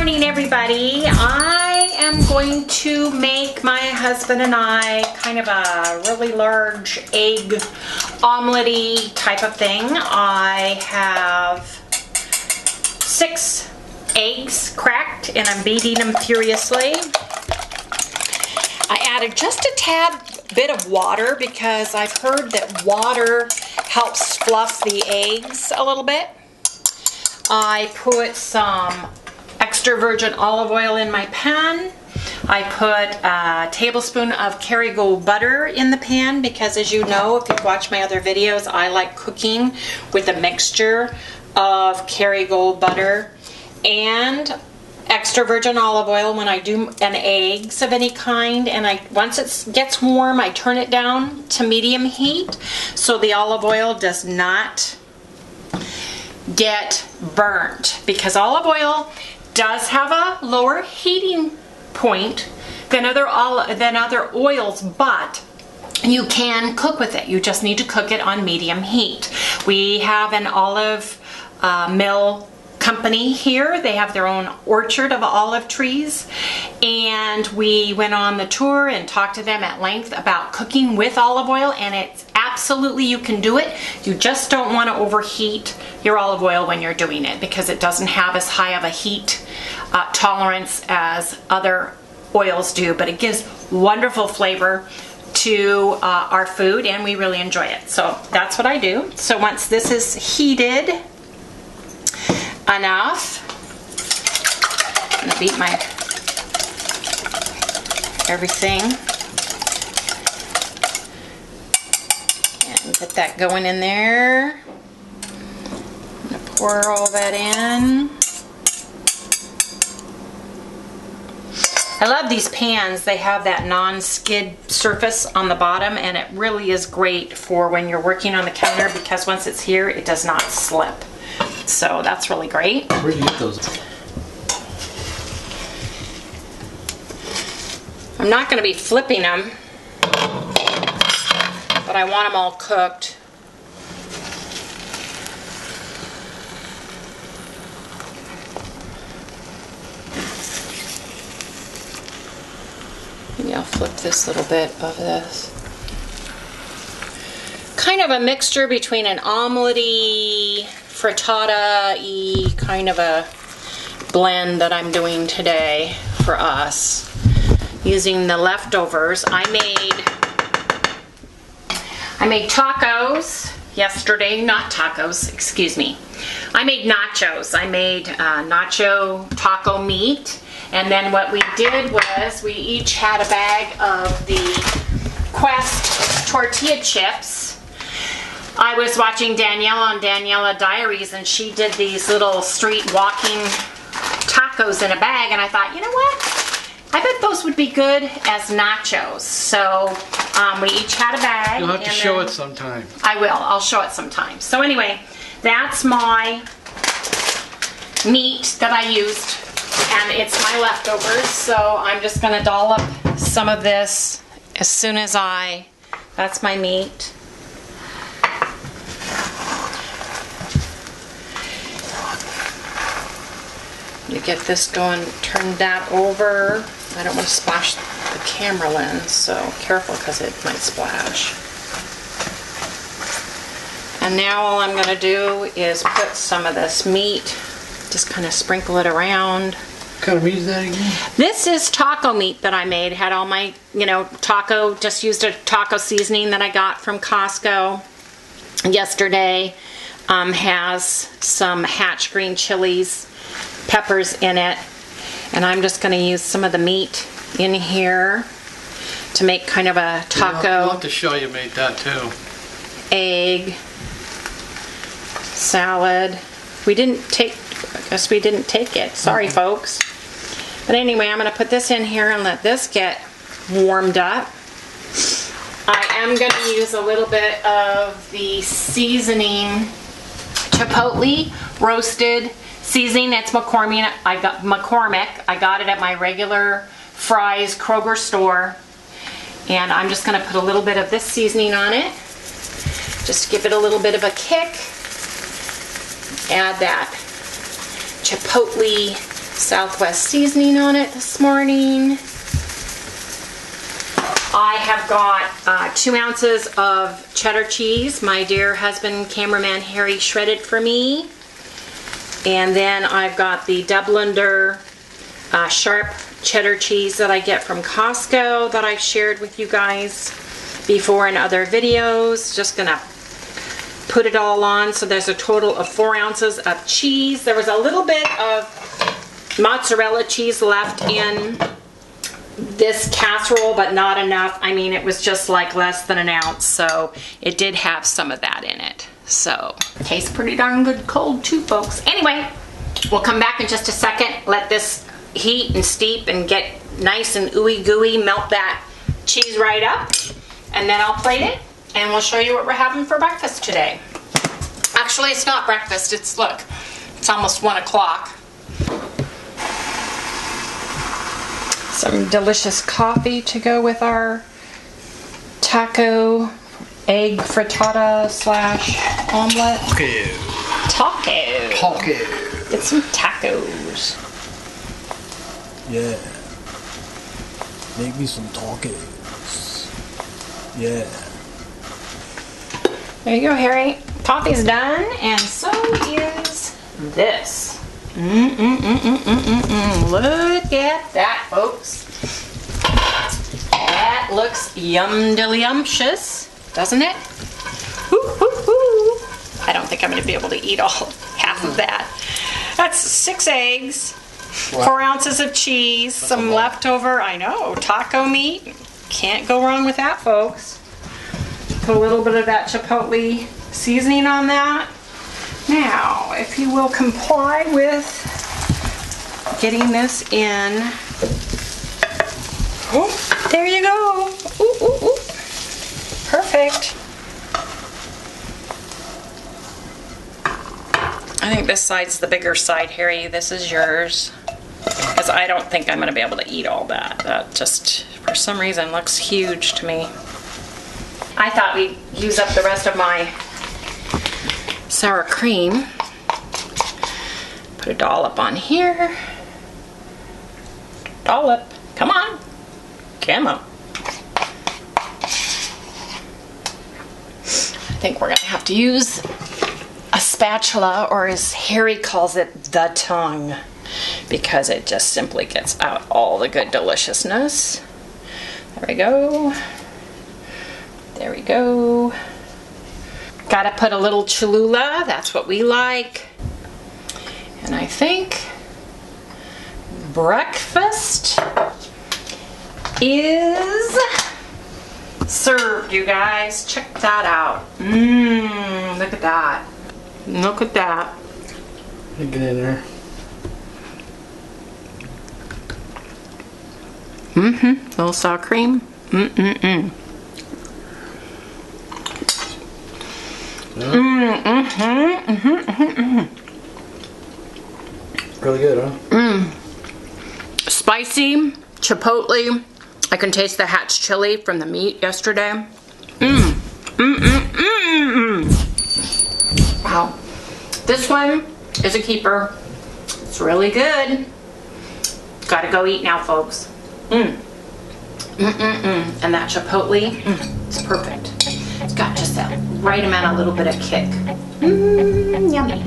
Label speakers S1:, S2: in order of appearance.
S1: morning, everybody. I am going to make my husband and I kind of a really large egg omelet-y type of thing. I have 6 eggs cracked and I'm beating them furiously. I added just a tad bit of water because I've heard that water helps fluff the eggs a little bit. I put some extra virgin olive oil in my pan. I put a tablespoon of Kerrygold butter in the pan because, as you know, if you've watched my other videos, I like cooking with a mixture of Kerrygold butter and extra virgin olive oil when I do an eggs of any kind. And once it gets warm, I turn it down to medium heat so the olive oil does not get burnt, because olive oil does have a lower heating point than other oils, but you can cook with it. You just need to cook it on medium heat. We have an olive mill company here. They have their own orchard of olive trees, and we went on the tour and talked to them at length about cooking with olive oil, and it's absolutely, you can do it. You just don't want to overheat your olive oil when you're doing it because it doesn't have as high of a heat tolerance as other oils do, but it gives wonderful flavor to our food and we really enjoy it. So that's what I do. So once this is heated enough, I'm gonna beat my everything and get that going in there. I'm gonna pour all that in. I love these pans. They have that non-skid surface on the bottom, and it really is great for when you're working on the counter because once it's here, it does not slip. So that's really great.
S2: Where do you get those?
S1: I'm not going to be flipping them, but I want them all cooked. Maybe I'll flip this little bit of this. Kind of a mixture between an omelette-y, frittata-y kind of a blend that I'm doing today for us. Using the leftovers, I made tacos yesterday. Not tacos, excuse me. I made nachos. I made nacho taco meat. And then what we did was we each had a bag of the Quest tortilla chips. I was watching Danielle on Daniela Diaries, and she did these little street walking tacos in a bag, and I thought, you know what? I bet those would be good as nachos. So we each had a bag.
S2: You'll have to show it sometime.
S1: I will. I'll show it sometime. So anyway, that's my meat that I used. And it's my leftovers, so I'm just going to dollop some of this as soon as that's my meat. You get this going, turn that over. I don't want to splash the camera lens, so careful because it might splash. And now all I'm going to do is put some of this meat, just kind of sprinkle it around.
S2: What kind of meat is that again?
S1: This is taco meat that I made. Had all my, taco, just used a taco seasoning that I got from Costco yesterday. Has some hatch green chilies, peppers in it. And I'm just going to use some of the meat in here to make kind of a taco.
S2: Yeah, I'll have to show you made that too.
S1: Egg, salad. I guess we didn't take it. Sorry, folks. But anyway, I'm going to put this in here and let this get warmed up. I am going to use a little bit of the seasoning, chipotle roasted seasoning. It's McCormick. I got it at my regular Fry's Kroger store. And I'm just going to put a little bit of this seasoning on it. Just to give it a little bit of a kick. Add that chipotle Southwest seasoning on it this morning. I have got 2 ounces of cheddar cheese. My dear husband, cameraman Harry, shredded for me. And then I've got the Dubliner sharp cheddar cheese that I get from Costco that I've shared with you guys before in other videos. Just gonna put it all on. So there's a total of 4 ounces of cheese. There was a little bit of mozzarella cheese left in this casserole, but not enough. I mean, it was just like less than an ounce, so it did have some of that in it. So tastes pretty darn good cold too, folks. Anyway, we'll come back in just a second, let this heat and steep and get nice and ooey gooey, melt that cheese right up, and then I'll plate it and we'll show you what we're having for breakfast today. Actually, it's not breakfast, it's, look, it's almost 1 o'clock. Some delicious coffee to go with our taco egg frittata / omelet. Taco. Get some tacos.
S3: Yeah. Make me some tacos. Yeah.
S1: There you go, Harry. Coffee's done, and so is this. Look at that, folks. That looks yum-dilly-umptious, doesn't it? Woo-hoo-hoo. I don't think I'm going to be able to eat all half of that. That's 6 eggs, 4 ounces of cheese, some leftover, I know, taco meat. Can't go wrong with that, folks. Put a little bit of that chipotle seasoning on that. Now, if you will comply with getting this in. Oh, there you go. Ooh, ooh, ooh. Perfect. I think this side's the bigger side, Harry. This is yours. Because I don't think I'm going to be able to eat all that. That just, for some reason, looks huge to me. I thought we'd use up the rest of my sour cream. Put a dollop on here. Dollop. Come on. Come on. I think we're going to have to use a spatula, or as Harry calls it, the tongue, because it just simply gets out all the good deliciousness. There we go. There we go. Gotta put a little Cholula, that's what we like. And I think breakfast is served, you guys. Check that out. Look at that. Look at that.
S2: Get in there.
S1: Little sour cream.
S2: Really good, huh?
S1: Spicy, chipotle. I can taste the hatch chili from the meat yesterday. Wow. This one is a keeper. It's really good. Gotta go eat now, folks. And that chipotle, it's perfect. It's got just that right amount, a little bit of kick. Yummy.